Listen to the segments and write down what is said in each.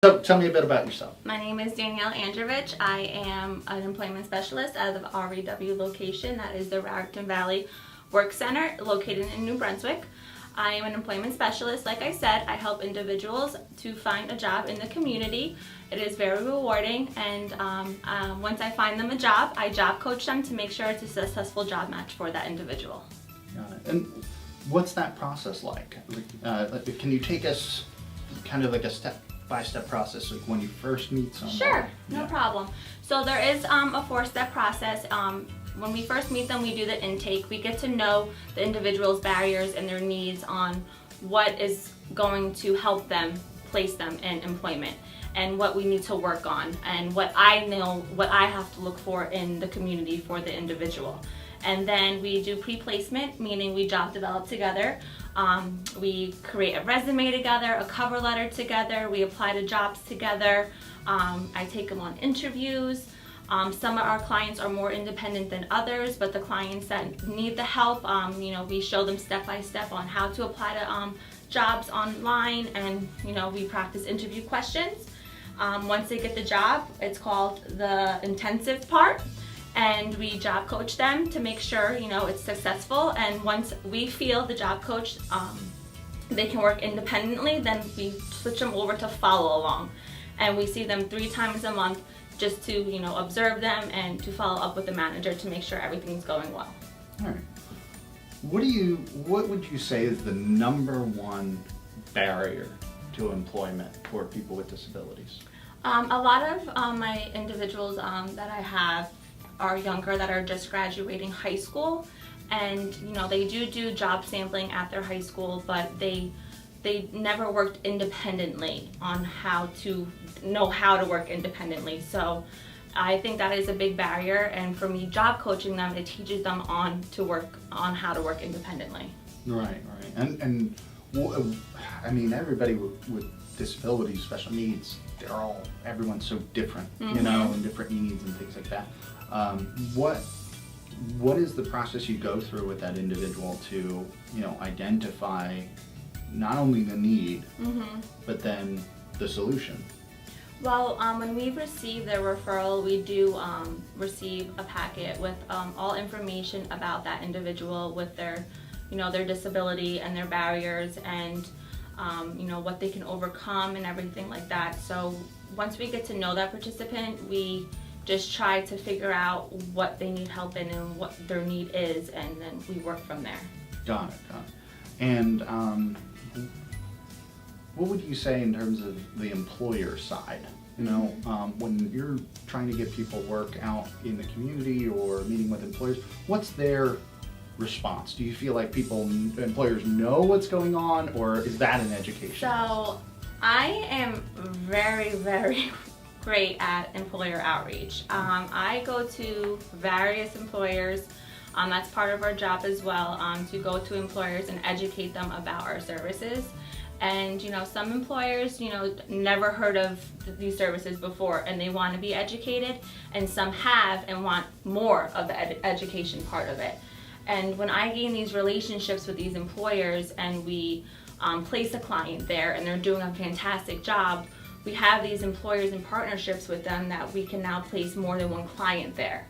So tell me a bit about yourself. My name is Danielle. I am an employment specialist out of the REW location. That is the Raritan Valley Work Center located in New Brunswick. I am an employment specialist. Like I said, I help individuals to find a job in the community. It is very rewarding, and once I find them a job, I job coach them to make sure it's a successful job match for that individual. Got it. And what's that process like? Can you take us kind of like a step-by-step process, like when you first meet someone? Sure, no problem. So there is a 4-step process. When we first meet them, we do the intake. We get to know the individual's barriers and their needs on what is going to help them place them in employment and what we need to work on and what I know, what I have to look for in the community for the individual. And then we do pre-placement, meaning we job develop together. We create a resume together, a cover letter together. We apply to jobs together. I take them on interviews. Some of our clients are more independent than others, but the clients that need the help, we show them step by step on how to apply to jobs online, and we practice interview questions. Once they get the job, it's called the intensive part, and we job coach them to make sure it's successful. And once we feel the job coach they can work independently, then we switch them over to follow along, and we see them 3 times a month just to observe them and to follow up with the manager to make sure everything's going well. All right. What would you say is the number one barrier to employment for people with disabilities? A lot of my individuals that I have are younger, that are just graduating high school, and they do job sampling at their high school, but they never worked independently on how to know how to work independently. So I think that is a big barrier, and for me, job coaching them, it teaches them on how to work independently. Right. And I mean, everybody with disabilities, special needs, everyone's so different, and different needs and things like that. What is the process you go through with that individual to identify not only the need, but then the solution? Well, when we receive their referral, we do receive a packet with all information about that individual with their, their disability and their barriers, and what they can overcome and everything like that. So once we get to know that participant, we just try to figure out what they need help in and what their need is, and then we work from there. Got it. And what would you say in terms of the employer side? When you're trying to get people work out in the community or meeting with employers, what's their response? Do you feel like employers know what's going on, or is that an education? So I am very, very great at employer outreach. I go to various employers. That's part of our job as well, to go to employers and educate them about our services. And some employers never heard of these services before, and they want to be educated, and some have and want more of the education part of it. And when I gain these relationships with these employers, and we place a client there and they're doing a fantastic job, we have these employers and partnerships with them that we can now place more than one client there.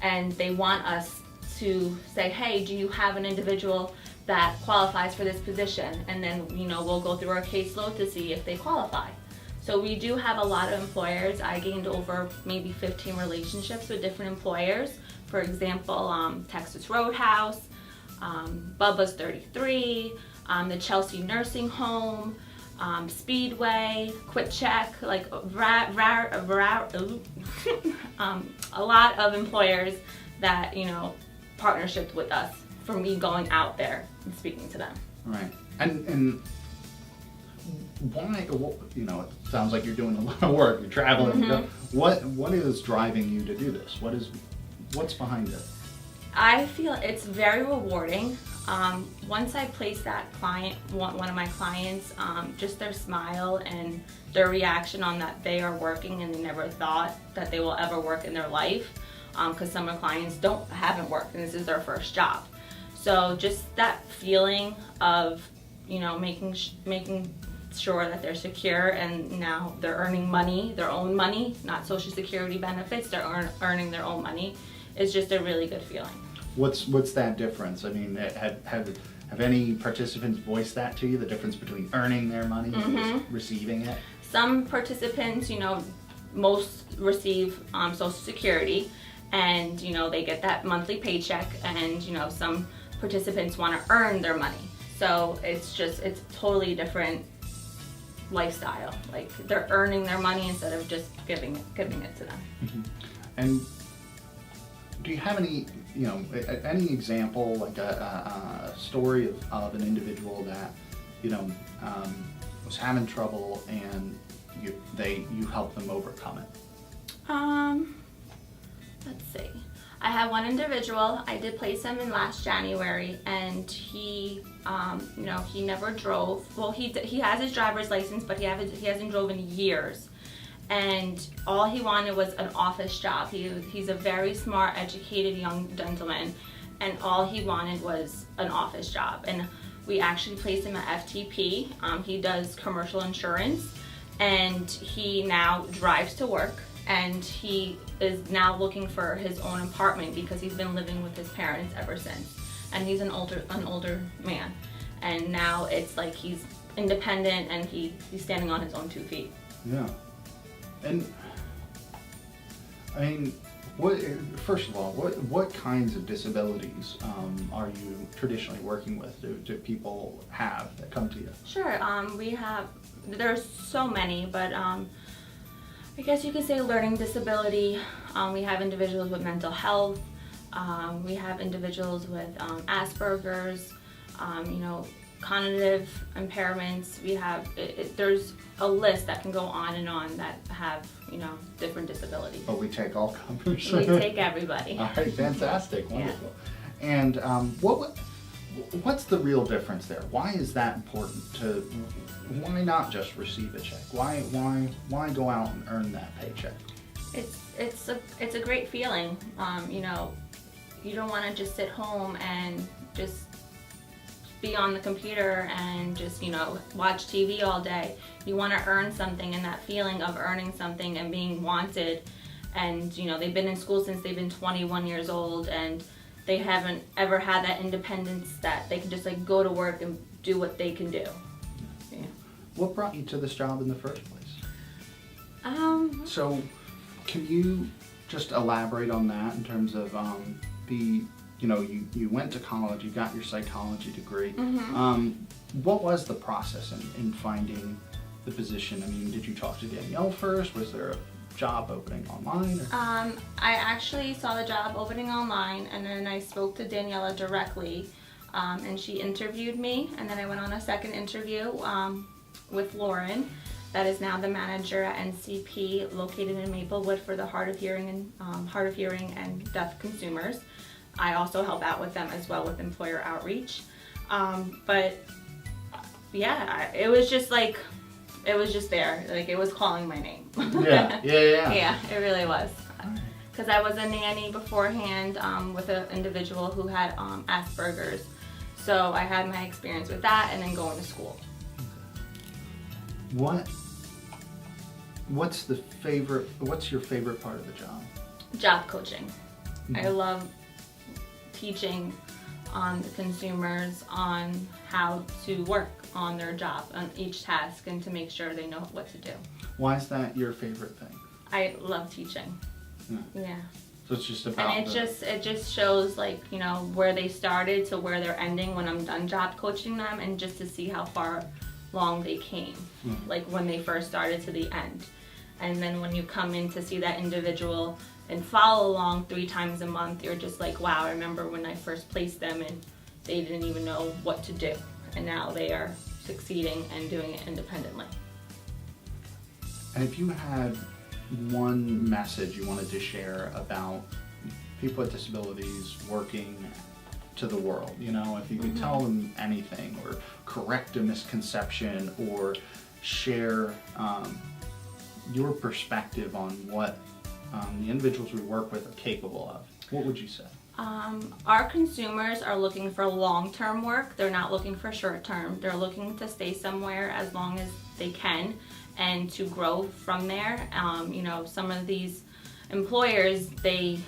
And they want us to say, hey, do you have an individual that qualifies for this position? And then we'll go through our caseload to see if they qualify. So we do have a lot of employers. I gained over maybe 15 relationships with different employers. For example, Texas Roadhouse, Bubba's 33, the Chelsea Nursing Home, Speedway, Quit Check, like a lot of employers that partnership with us for me going out there and speaking to them. Right. And why? It sounds like you're doing a lot of work. You're traveling. What is driving you to do this? What's behind it? I feel it's very rewarding. Once I place that client, one of my clients, just their smile and their reaction on that they are working and they never thought that they will ever work in their life, because some of my clients haven't worked and this is their first job. So just that feeling of making sure that they're secure and now they're earning money, their own money, not Social Security benefits. They're earning their own money. It's just a really good feeling. What's that difference? I mean, have any participants voiced that to you? The difference between earning their money and just receiving it? Some participants, most receive Social Security, and they get that monthly paycheck, and some participants want to earn their money. So it's totally different lifestyle. Like they're earning their money instead of just giving it to them. Mm-hmm. And do you have any example, like a story of an individual that was having trouble and you helped them overcome it? Let's see. I have one individual. I did place him in last January, and he never drove. Well, he has his driver's license, but he hasn't drove in years. And all he wanted was an office job. He's a very smart, educated young gentleman, and all he wanted was an office job. And we actually placed him at FTP. He does commercial insurance, and he now drives to work. And he is now looking for his own apartment because he's been living with his parents ever since. And he's an older man. And now it's like he's independent and he's standing on his own 2 feet. Yeah. And I mean, first of all, what kinds of disabilities are you traditionally working with? Do people have that come to you? Sure. There's so many, but I guess you could say learning disability. We have individuals with mental health. We have individuals with Asperger's, cognitive impairments. We have, there's a list that can go on and on that have, different disabilities. Oh, we take all comers? We take everybody. All right, fantastic, wonderful. Yeah. And what's the real difference there? Why is that important why not just receive a check? Why go out and earn that paycheck? It's a great feeling. You don't want to just sit home and just be on the computer and just watch TV all day. You want to earn something, and that feeling of earning something and being wanted. And they've been in school since they've been 21 years old, and they haven't ever had that independence that they can just go to work and do what they can do. Yeah. What brought you to this job in the first place? So can you just elaborate on that in terms of you went to college, you got your psychology degree. Mm-hmm. What was the process in finding the position? I mean, did you talk to Danielle first? Was there a job opening online? I actually saw the job opening online, and then I spoke to Daniela directly, and she interviewed me, and then I went on a second interview with Lauren, that is now the manager at NCP, located in Maplewood for the hard of hearing and deaf consumers. I also help out with them as well with employer outreach. But yeah, it was just there. Like, it was calling my name. Yeah. Yeah, it really was. Because I was a nanny beforehand with an individual who had Asperger's. So I had my experience with that, and then going to school. What's your favorite part of the job? Job coaching. Mm-hmm. I love teaching the consumers on how to work on their job, on each task, and to make sure they know what to do. Why is that your favorite thing? I love teaching. Yeah. So it's just about. And it just shows where they started to where they're ending when I'm done job coaching them, and just to see how far long they came, like when they first started to the end. And then when you come in to see that individual and follow along 3 times a month, you're just like, wow, I remember when I first placed them and they didn't even know what to do. And now they are succeeding and doing it independently. And if you had one message you wanted to share about people with disabilities working to the world, if you could tell them anything, or correct a misconception, or share your perspective on what the individuals we work with are capable of, what would you say? Our consumers are looking for long-term work. They're not looking for short-term. They're looking to stay somewhere as long as they can and to grow from there. You know, some of these employers, they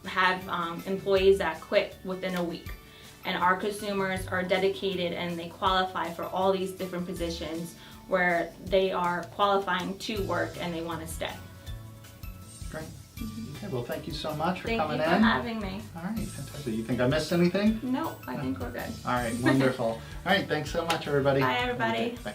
have employees that quit within a week. And our consumers are dedicated and they qualify for all these different positions where they are qualifying to work and they want to stay. Great. Okay, well, thank you so much for Thank coming you for in. having me. All right, fantastic. You think I missed anything? Nope, I think we're good. All right, wonderful. All right, thanks so much, everybody. Bye, everybody. Bye.